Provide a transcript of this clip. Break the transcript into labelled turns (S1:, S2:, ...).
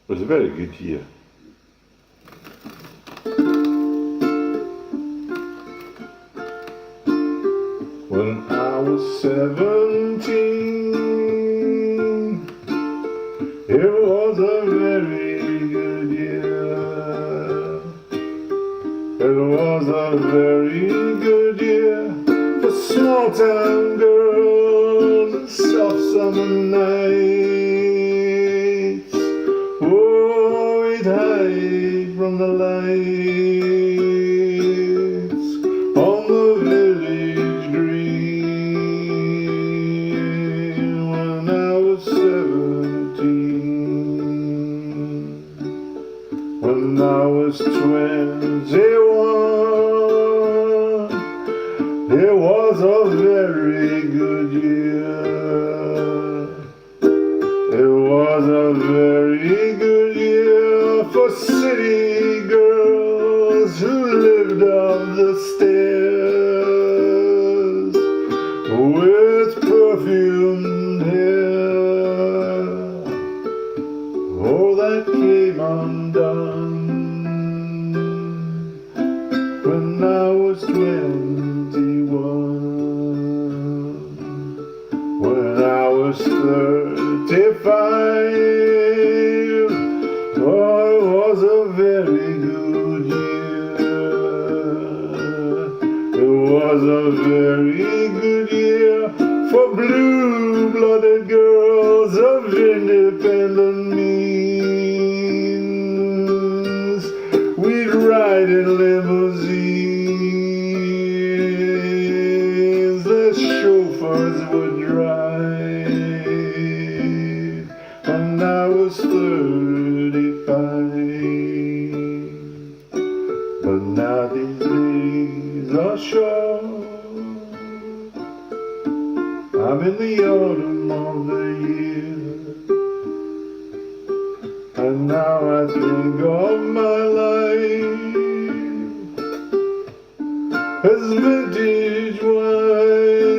S1: was a very good year. When I was 17, it was a very good year. It was a very good year for small town girls and soft summer nights. Oh, we'd hide from the lights on the village green when I was 17. When I was 21, it was a very good year. It was a very good year for city girls who lived up the stairs with perfumed hair. Oh, that came undone when I was 21. When I was 35, oh, it was a very good year. It was a very good year for blue-blooded girls of independent means. We'd ride in limousines, the chauffeurs would drive. And I was 35. But now these days are short. I'm in the autumn of the year, and now I think of my life as vintage wine.